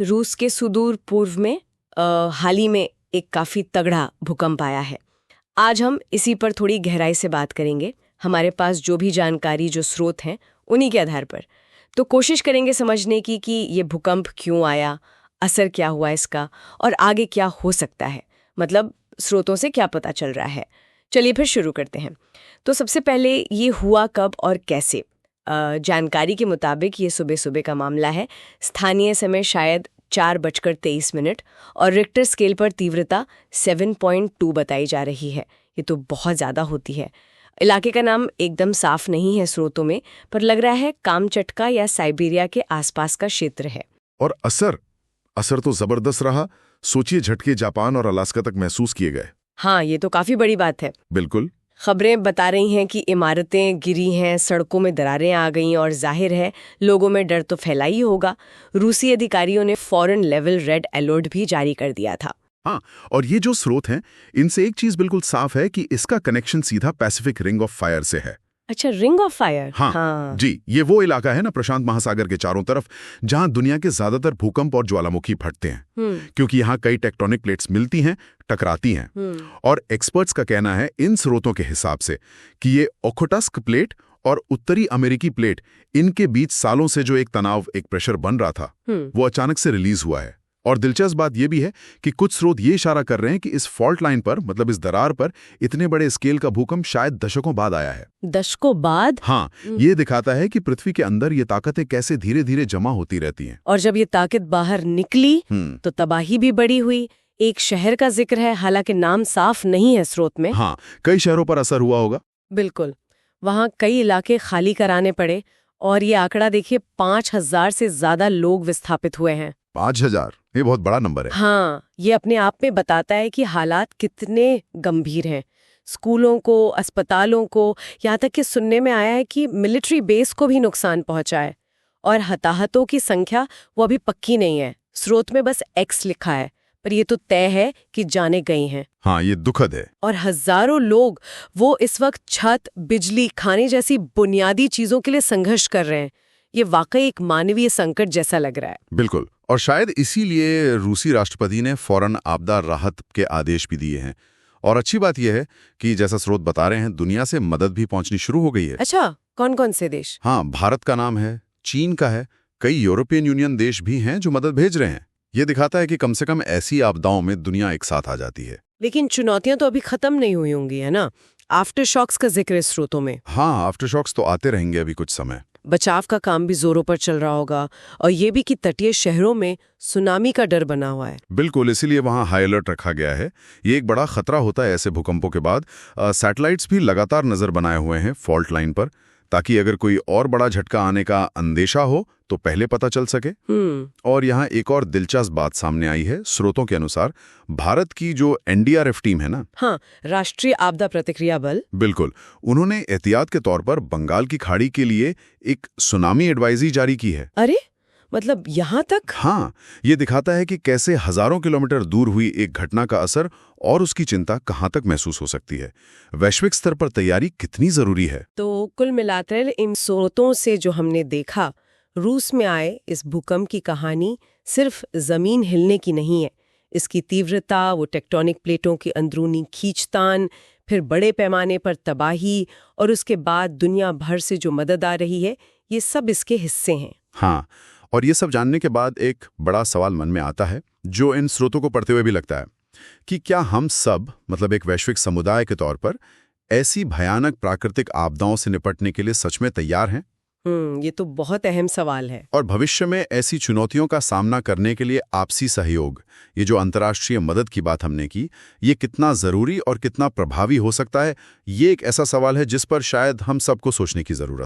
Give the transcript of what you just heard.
रूस के सुदूर पूर्व में हाल ही में एक काफ़ी तगड़ा भूकंप आया है। आज हम इसी पर थोड़ी गहराई से बात करेंगे। हमारे पास जो भी जानकारी, जो स्रोत हैं, उन्हीं के आधार पर तो कोशिश करेंगे समझने की कि ये भूकंप क्यों आया, असर क्या हुआ इसका और आगे क्या हो सकता है। मतलब स्रोतों से क्या पता चल रहा है। चलिए फिर शुरू करते हैं। तो सबसे पहले ये हुआ कब और कैसे। जानकारी के मुताबिक ये सुबह सुबह का मामला है। स्थानीय समय शायद 4:23 और रिक्टर स्केल पर तीव्रता 7.2 बताई जा रही है। ये तो बहुत ज़्यादा होती है। इलाके का नाम एकदम साफ नहीं है स्रोतों में, पर लग रहा है कामचटका या साइबेरिया के आसपास का क्षेत्र है। और असर तो जबरदस्त रहा। सोचिए, झटके जापान और अलास्का तक महसूस किए गए। हाँ, ये तो काफ़ी बड़ी बात है। बिल्कुल। खबरें बता रही हैं कि इमारतें गिरी हैं, सड़कों में दरारें आ गईं और जाहिर है लोगों में डर तो फैला ही होगा। रूसी अधिकारियों ने फॉरेन लेवल रेड अलर्ट भी जारी कर दिया था। हाँ, और ये जो स्रोत हैं, इनसे एक चीज बिल्कुल साफ है कि इसका कनेक्शन सीधा पैसिफिक रिंग ऑफ फायर से है। अच्छा, रिंग ऑफ फायर। हाँ जी, ये वो इलाका है ना प्रशांत महासागर के चारों तरफ, जहां दुनिया के ज्यादातर भूकंप और ज्वालामुखी फटते हैं। क्योंकि यहाँ कई टेक्टोनिक प्लेट्स मिलती हैं, टकराती हैं। और एक्सपर्ट्स का कहना है इन स्रोतों के हिसाब से कि ये ओखोटस्क प्लेट और उत्तरी अमेरिकी प्लेट, इनके बीच सालों से जो एक तनाव, एक प्रेशर बन रहा था, वो अचानक से रिलीज हुआ है। और दिलचस्प बात यह भी है कि कुछ स्रोत ये इशारा कर रहे हैं कि इस फॉल्ट लाइन पर, मतलब इस दरार पर, इतने बड़े स्केल का भूकंप शायद दशकों बाद आया है। दशकों बाद? हाँ, ये दिखाता है कि पृथ्वी के अंदर ये ताकतें कैसे धीरे धीरे जमा होती रहती हैं। और जब ये ताकत बाहर निकली तो तबाही भी बड़ी हुई। एक शहर का जिक्र है, हालांकि नाम साफ नहीं है स्रोत में। हाँ, कई शहरों पर असर हुआ होगा। बिल्कुल, वहाँ कई इलाके खाली कराने पड़े। और ये आंकड़ा देखिए, 5,000 से ज्यादा लोग विस्थापित हुए हैं। 5,000, ये बहुत बड़ा नंबर है। हाँ, ये अपने आप में बताता है कि हालात कितने गंभीर हैं। स्कूलों को, अस्पतालों को, यहाँ तक कि सुनने में आया है कि मिलिट्री बेस को भी नुकसान पहुंचा है। और हताहतों की संख्या वो अभी पक्की नहीं है। स्रोत में बस X लिखा है, पर ये तो तय है कि जाने गई हैं। हाँ, ये दुखद है। और हजारों लोग वो इस वक्त छत, बिजली, खाने जैसी बुनियादी चीजों के लिए संघर्ष कर रहे हैं। ये वाकई एक मानवीय संकट जैसा लग रहा है। बिल्कुल, और शायद इसीलिए रूसी राष्ट्रपति ने फौरन आपदा राहत के आदेश भी दिए हैं। और अच्छी बात यह है कि जैसा स्रोत बता रहे हैं, दुनिया से मदद भी पहुंचनी शुरू हो गई है। अच्छा, कौन कौन से देश? हाँ, भारत का नाम है, चीन का है, कई यूरोपियन यूनियन देश भी हैं जो मदद भेज रहे हैं। ये दिखाता है कि कम से कम ऐसी आपदाओं में दुनिया एक साथ आ जाती है। लेकिन चुनौतियां तो अभी खत्म नहीं हुई होंगी, है ना? आफ्टर शॉक्स का जिक्र है स्रोतों में। हाँ, आफ्टर शॉक्स तो आते रहेंगे अभी कुछ समय। बचाव का काम भी जोरों पर चल रहा होगा। और ये भी कि तटीय शहरों में सुनामी का डर बना हुआ है। बिल्कुल, इसीलिए वहाँ हाई अलर्ट रखा गया है। ये एक बड़ा खतरा होता है ऐसे भूकंपों के बाद। सैटेलाइट्स भी लगातार नजर बनाए हुए हैं फॉल्ट लाइन पर, ताकि अगर कोई और बड़ा झटका आने का अंदेशा हो तो पहले पता चल सके। और यहाँ एक और दिलचस्प बात सामने आई है। स्रोतों के अनुसार भारत की जो NDRF टीम है ना, हाँ, राष्ट्रीय आपदा प्रतिक्रिया बल, बिल्कुल, उन्होंने एहतियात के तौर पर बंगाल की खाड़ी के लिए एक सुनामी एडवाइजरी जारी की है। अरे, मतलब यहाँ तक? हाँ, ये दिखाता है कि कैसे हजारों किलोमीटर दूर हुई एक घटना का असर और उसकी चिंता कहाँ तक महसूस हो सकती है। वैश्विक स्तर पर तैयारी कितनी जरूरी है। तो कुल मिलाकर इन स्रोतों से जो हमने देखा, रूस में आए इस भूकंप की कहानी सिर्फ जमीन हिलने की नहीं है। इसकी तीव्रता, वो टेक्टोनिक प्लेटों की अंदरूनी खींचतान, फिर बड़े पैमाने पर तबाही और उसके बाद दुनिया भर से जो मदद आ रही है, ये सब इसके हिस्से हैं। हाँ, और ये सब जानने के बाद एक बड़ा सवाल मन में आता है, जो इन स्रोतों को पढ़ते हुए भी लगता है, कि क्या हम सब, मतलब एक वैश्विक समुदाय के तौर पर, ऐसी भयानक प्राकृतिक आपदाओं से निपटने के लिए सच में तैयार हैं? ये तो बहुत अहम सवाल है। और भविष्य में ऐसी चुनौतियों का सामना करने के लिए आपसी सहयोग, ये जो अंतर्राष्ट्रीय मदद की बात हमने की, ये कितना जरूरी और कितना प्रभावी हो सकता है, ये एक ऐसा सवाल है जिस पर शायद हम सबको सोचने की जरूरत है।